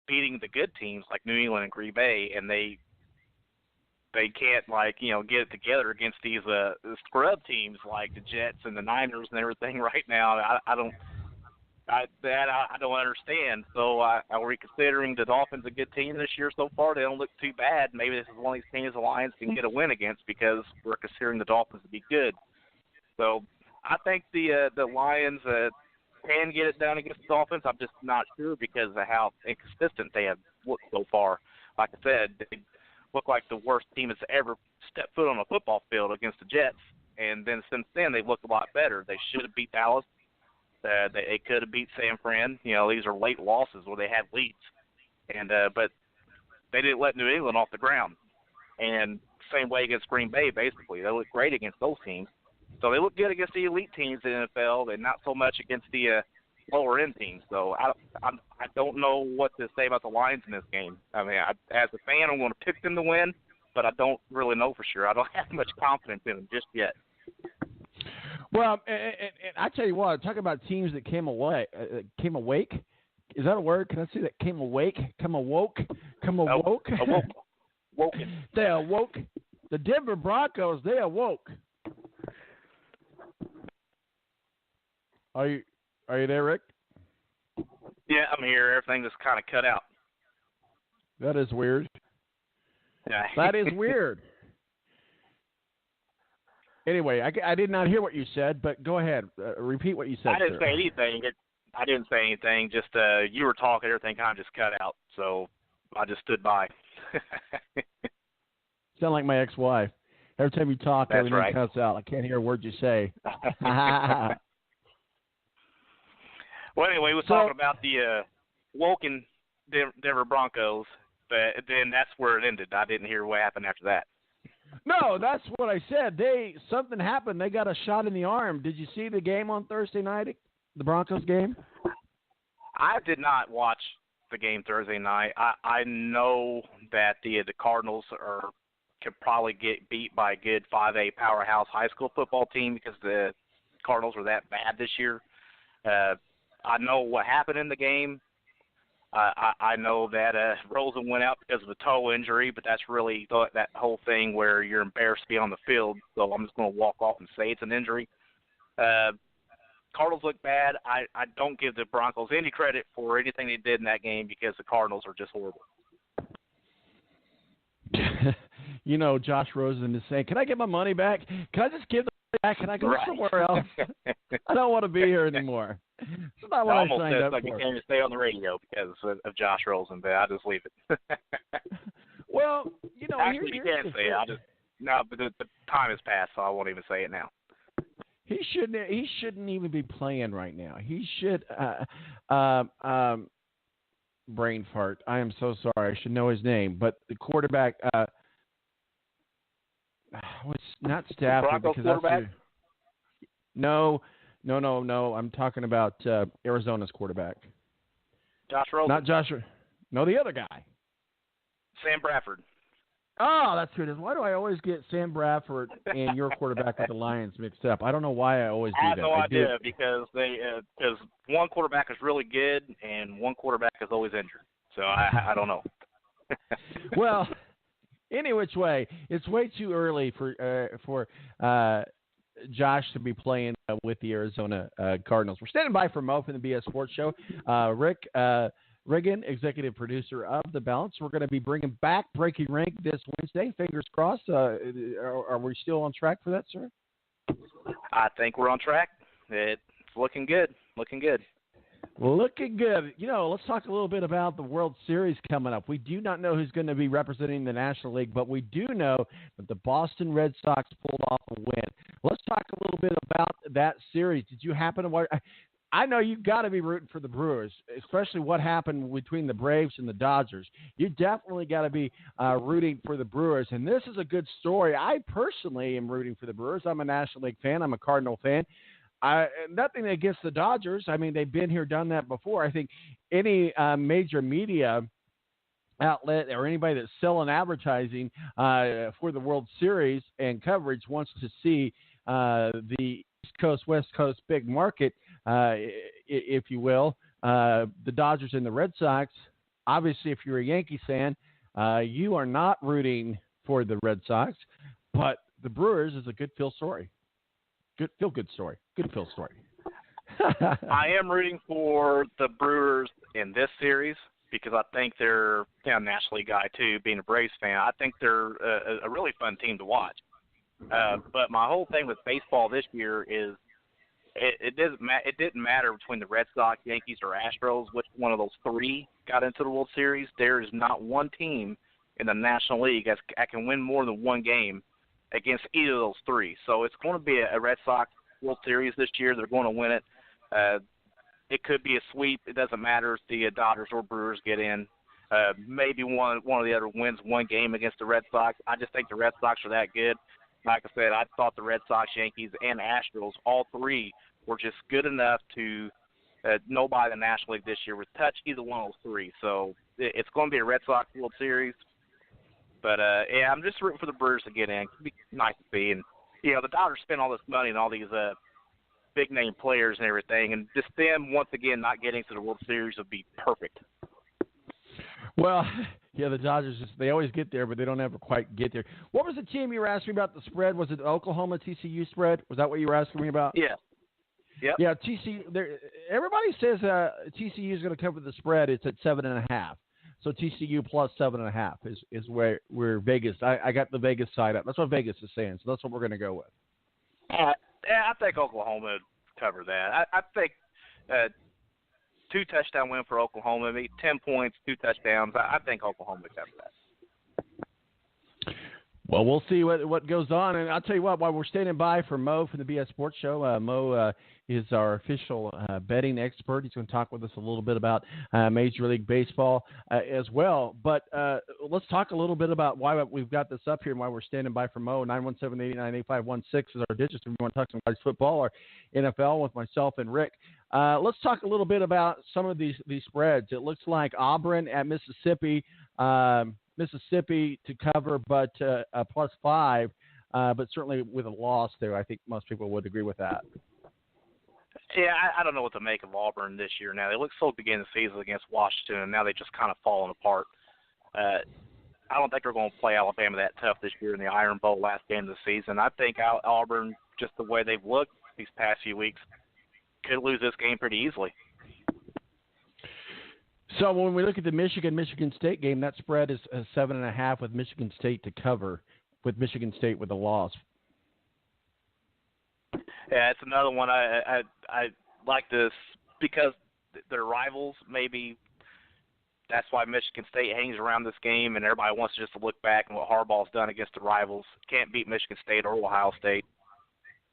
beating the good teams like New England and Green Bay, and they can't get it together against these scrub teams like the Jets and the Niners and everything right now. I don't understand. So are we considering the Dolphins a good team this year so far? They don't look too bad. Maybe this is one of these teams the Lions can get a win against because we're considering the Dolphins to be good. So I think the Lions can get it done against the Dolphins. I'm just not sure because of how inconsistent they have looked so far. Like I said, they look like the worst team that's ever stepped foot on a football field against the Jets. And then since then, they've looked a lot better. They should have beat Dallas. They could have beat San Fran. These are late losses where they had leads. And but they didn't let New England off the ground. And same way against Green Bay, basically. They look great against those teams. So they look good against the elite teams in the NFL and not so much against the lower-end teams. So I don't know what to say about the Lions in this game. I mean, as a fan, I'm going to pick them to win, but I don't really know for sure. I don't have much confidence in them just yet. Well, and I tell you what, talking about teams that came awake. Is that a word? Can I say that? Came awake? Come awoke? Awoken. They awoke. The Denver Broncos, they awoke. Are you there, Rick? Yeah, I'm here. Everything just kind of cut out. That is weird. Yeah. That is weird. Anyway, I did not hear what you said, but go ahead. Repeat what you said. I didn't say anything. I didn't say anything. Just you were talking, everything kind of just cut out. So I just stood by. Sound like my ex-wife. Every time you talk, That's everything right. cuts out. I can't hear a word you say. Well, anyway, we're talking about the woken Denver Broncos, but then that's where it ended. I didn't hear what happened after that. No, that's what I said. Something happened. They got a shot in the arm. Did you see the game on Thursday night, the Broncos game? I did not watch the game Thursday night. I know that the Cardinals could probably get beat by a good 5A powerhouse high school football team because the Cardinals were that bad this year. I know what happened in the game. I know that Rosen went out because of a toe injury, but that's really that whole thing where you're embarrassed to be on the field, so I'm just going to walk off and say it's an injury. Cardinals look bad. I don't give the Broncos any credit for anything they did in that game because the Cardinals are just horrible. Josh Rosen is saying, can I get my money back? Can I just give the money back? Can I go somewhere else? I don't want to be here anymore. It's not what I signed up like for. You can't even stay on the radio because of Josh Rosen, but I'll just leave it. Well, actually, you can say it. But the time has passed, so I won't even say it now. He shouldn't even be playing right now. He should brain fart. I am so sorry. I should know his name, but the quarterback not Stafford Broncos because quarterback? No. I'm talking about Arizona's quarterback. Josh Rosen. Not Josh. No, the other guy. Sam Bradford. Oh, that's good. Why do I always get Sam Bradford and your quarterback with the Lions mixed up? I don't know why I always do that. I have no idea because one quarterback is really good and one quarterback is always injured. So I don't know. Well, any which way, it's way too early for Josh to be playing with the Arizona Cardinals. We're standing by for Mo from the BS Sports Show. Rick-riggin, executive producer of The Balance. We're going to be bringing back Breaking Rank this Wednesday. Fingers crossed. Are we still on track for that, sir? I think we're on track. It's looking good. Looking good. Let's talk a little bit about the World Series coming up. We do not know who's going to be representing the National League, but we do know that the Boston Red Sox pulled off a win. Let's talk a little bit about that series. Did you happen to watch? I know you've got to be rooting for the Brewers, especially what happened between the Braves and the Dodgers. You definitely got to be rooting for the Brewers, and this is a good story. I personally am rooting for the Brewers. I'm a National League fan. I'm a Cardinal fan. Nothing against the Dodgers. I mean, they've been here, done that before. I think any major media outlet or anybody that's selling advertising for the World Series and coverage wants to see the East Coast, West Coast big market, if you will, the Dodgers and the Red Sox obviously, if you're a Yankees fan, you are not rooting for the Red Sox, but the Brewers is a good feel story. Good feel-good story. Good feel story. I am rooting for the Brewers in this series because I think they're a National League guy too, being a Braves fan. I think they're a really fun team to watch. But my whole thing with baseball this year is it didn't matter between the Red Sox, Yankees, or Astros which one of those three got into the World Series. There is not one team in the National League that can win more than one game against either of those three. So it's going to be a Red Sox World Series this year. They're going to win it. It could be a sweep. It doesn't matter if the Dodgers or Brewers get in. Maybe one of the other wins one game against the Red Sox. I just think the Red Sox are that good. Like I said, I thought the Red Sox, Yankees, and Astros, all three, were just good enough to nobody in the National League this year would touch either one of those three. So it's going to be a Red Sox World Series. But, yeah, I'm just rooting for the Brewers to get in. It'd be nice to see. And, the Dodgers spend all this money and all these big-name players and everything, and just them, once again, not getting to the World Series would be perfect. Well, yeah, the Dodgers, they always get there, but they don't ever quite get there. What was the team you were asking me about the spread? Was it Oklahoma-TCU spread? Was that what you were asking me about? Yeah. Yep. Yeah, TCU. Everybody says TCU is going to cover the spread. It's at 7.5. So TCU plus 7.5 is where Vegas. I got the Vegas side up. That's what Vegas is saying. So that's what we're going to go with. Yeah, I think Oklahoma would cover that. I think 2-touchdown win for Oklahoma, maybe 10 points, 2 touchdowns. I think Oklahoma would cover that. Well, we'll see what goes on. And I'll tell you what, while we're standing by for Mo from the BS Sports Show, Mo is our official betting expert. He's going to talk with us a little bit about Major League Baseball as well. But let's talk a little bit about why we've got this up here and why we're standing by for Mo. 917-889-8516 is our digits if you want to talk some college football or NFL with myself and Rick. Let's talk a little bit about some of these spreads. It looks like Auburn at Mississippi to cover, but a +5, but certainly with a loss there. I think most people would agree with that. Yeah, I don't know what to make of Auburn this year now. They look so beginning the season against Washington, and now they just kind of fallen apart. I don't think they're going to play Alabama that tough this year in the Iron Bowl last game of the season. I think Auburn, just the way they've looked these past few weeks, could lose this game pretty easily. So when we look at the Michigan State game, that spread is 7.5 with Michigan State to cover, with Michigan State with a loss. Yeah, it's another one I like this because they're rivals. Maybe that's why Michigan State hangs around this game, and everybody wants just to look back and what Harbaugh's done against the rivals. Can't beat Michigan State or Ohio State.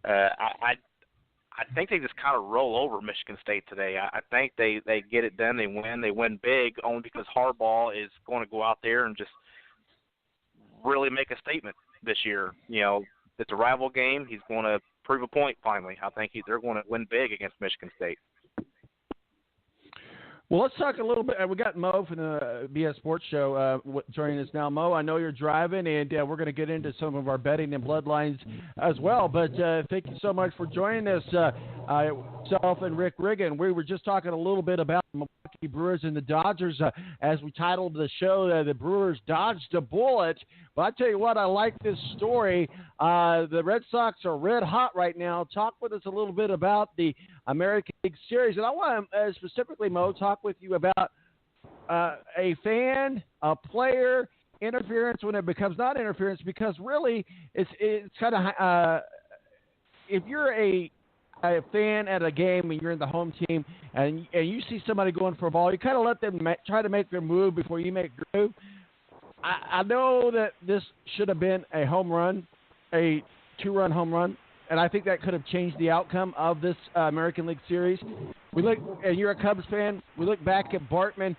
I think they just kind of roll over Michigan State today. I think they get it done. They win big only because Harbaugh is going to go out there and just really make a statement this year. It's a rival game. He's going to prove a point finally. I think they're going to win big against Michigan State. Well, let's talk a little bit. We got Mo from the BS Sports Show joining us now. Mo, I know you're driving, and we're going to get into some of our betting and bloodlines as well. But thank you so much for joining us, yourself and Rick-Riggin. We were just talking a little bit about the Milwaukee Brewers and the Dodgers. As we titled the show, the Brewers dodged a bullet. But I tell you what, I like this story. The Red Sox are red hot right now. Talk with us a little bit about the American League Series. And I want to specifically, Mo, talk with you about a fan, a player, interference when it becomes not interference, because really it's kind of if you're a fan at a game and you're in the home team and you see somebody going for a ball, you kind of let them try to make their move before you make your move. I know that this should have been a home run, a 2-run home run, and I think that could have changed the outcome of this American League Series. And you're a Cubs fan, we look back at Bartman.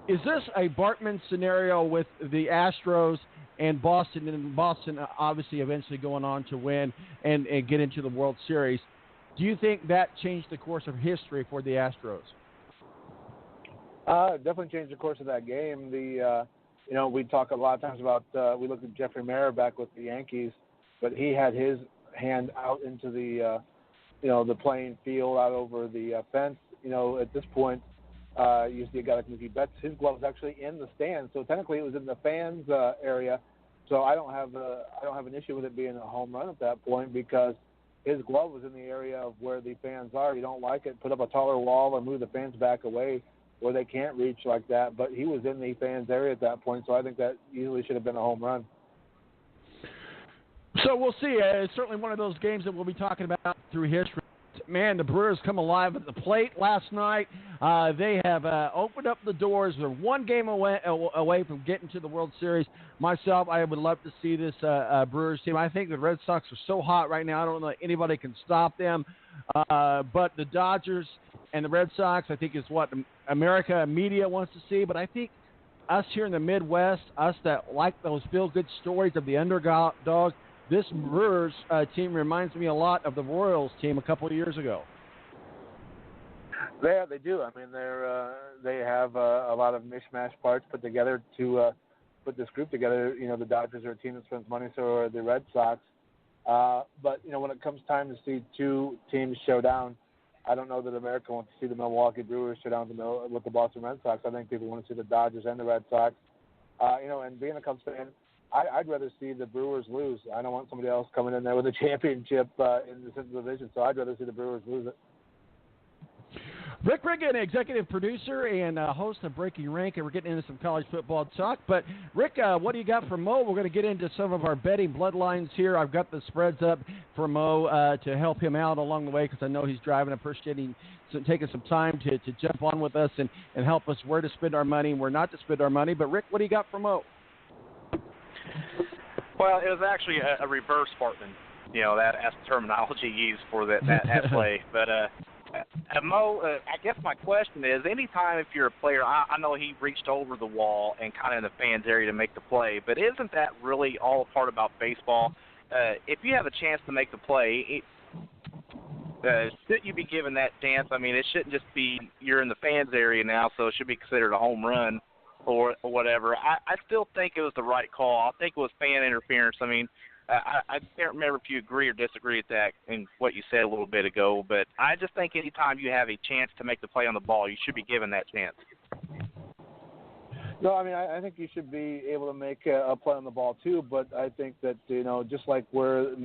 Is this a Bartman scenario with the Astros and Boston obviously eventually going on to win and get into the World Series? Do you think that changed the course of history for the Astros? Definitely changed the course of that game. We talk a lot of times about we looked at Jeffrey Mara back with the Yankees, but he had his hand out into the playing field, out over the fence. At this point, You see a guy like Mookie Betts, his glove was actually in the stands, so technically it was in the fans area. So I don't have an issue with it being a home run at that point because his glove was in the area of where the fans are. You don't like it, put up a taller wall or move the fans back away where they can't reach like that. But he was in the fans area at that point, so I think that easily should have been a home run. So we'll see. It's certainly one of those games that we'll be talking about through history. Man, the Brewers come alive at the plate last night. They have opened up the doors. They're one game away from getting to the World Series. Myself, I would love to see this Brewers team. I think the Red Sox are so hot right now, I don't know if anybody can stop them. But the Dodgers and the Red Sox, I think, is what America media wants to see. But I think us here in the Midwest, us that like those feel-good stories of the underdog, this Brewers team reminds me a lot of the Royals team a couple of years ago. Yeah, they do. I mean, they have a lot of mishmash parts put together to put this group together. You know, the Dodgers are a team that spends money, so are the Red Sox. But, you know, when it comes time to see two teams show down, I don't know that America wants to see the Milwaukee Brewers show down with the Boston Red Sox. I think people want to see the Dodgers and the Red Sox. You know, and being a Cubs fan, I'd rather see the Brewers lose. I don't want somebody else coming in there with a championship in the Central Division, so I'd rather see the Brewers lose it. Rick-riggin, executive producer and host of Breaking Rank, and we're getting into some college football talk. But, Rick, what do you got for Mo? We're going to get into some of our betting bloodlines here. I've got the spreads up for Mo to help him out along the way because I know he's driving. I appreciate him taking some time to jump on with us and help us where to spend our money and where not to spend our money. But, Rick, what do you got for Mo? Well, it was actually a reverse Spartan. You know, that's the terminology used for that play. But, Mo, I guess my question is, anytime if you're a player, I know he reached over the wall and kind of in the fans area to make the play, but isn't that really all a part about baseball? If you have a chance to make the play, shouldn't you be given that chance? I mean, it shouldn't just be you're in the fans area now, so it should be considered a home run or whatever. I still think it was the right call. I think it was fan interference. I mean, I can't remember if you agree or disagree with that in what you said a little bit ago, but I just think anytime you have a chance to make the play on the ball, you should be given that chance. No, I mean, I think you should be able to make a play on the ball too, but I think that, you know, just like where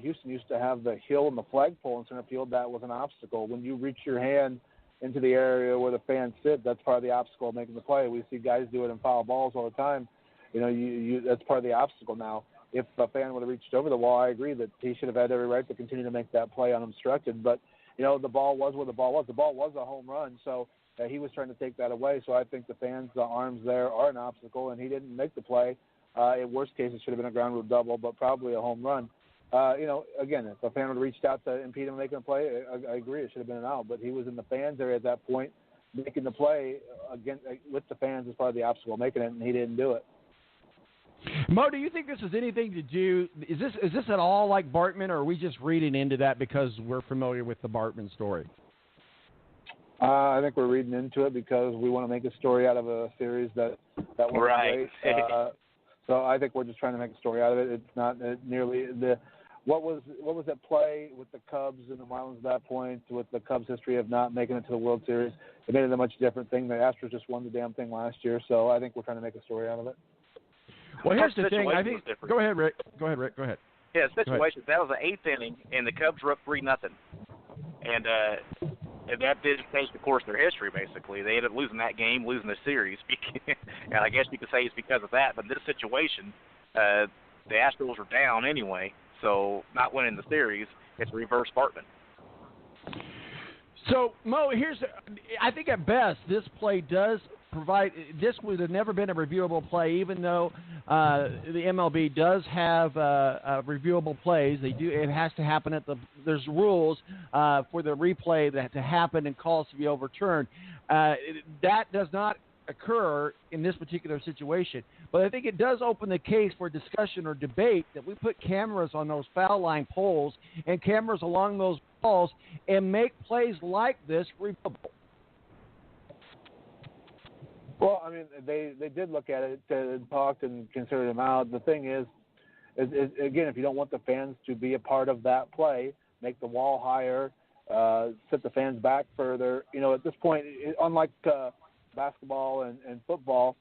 Houston used to have the hill and the flagpole in center field, that was an obstacle. When you reach your hand into the area where the fans sit, that's part of the obstacle of making the play. We see guys do it in foul balls all the time. You know, that's part of the obstacle now. If a fan would have reached over the wall, I agree that he should have had every right to continue to make that play unobstructed. But, you know, the ball was where the ball was. The ball was a home run, so he was trying to take that away. So I think the fans' arms there are an obstacle, and he didn't make the play. In worst case, it should have been a ground rule double, but probably a home run. You know, again, if a fan would have reached out to impede him making a play, I agree it should have been an out. But he was in the fans area at that point, making the play again with the fans as part of the obstacle, making it, and he didn't do it. Mo, do you think this has anything to do? Is this at all like Bartman, or are we just reading into that because we're familiar with the Bartman story? I think we're reading into it because we want to make a story out of a series that was right. Great. So I think we're just trying to make a story out of it. It's not nearly what was that play with the Cubs and the Marlins at that point, with the Cubs' history of not making it to the World Series. It made it a much different thing. The Astros just won the damn thing last year, so I think we're trying to make a story out of it. Well, here's the thing. I think. Go ahead, Rick. Go ahead. Yeah, situation. That was the eighth inning, and the Cubs were up 3-0, and that did change the course of their history. Basically, they ended up losing that game, losing the series, and I guess you could say it's because of that. But in this situation, the Astros were down anyway, so not winning the series, it's reverse Bartman. So, Mo, I think at best this play does provide. This would have never been a reviewable play, even though the MLB does have reviewable plays. They do. It has to happen there's rules for the replay to happen and calls to be overturned. That does not occur in this particular situation. But I think it does open the case for discussion or debate that we put cameras on those foul line poles and cameras along those balls and make plays like this reviewable. Well, I mean, they did look at it and talked and considered them out. The thing is, again, if you don't want the fans to be a part of that play, make the wall higher, set the fans back further. You know, at this point, unlike basketball and football,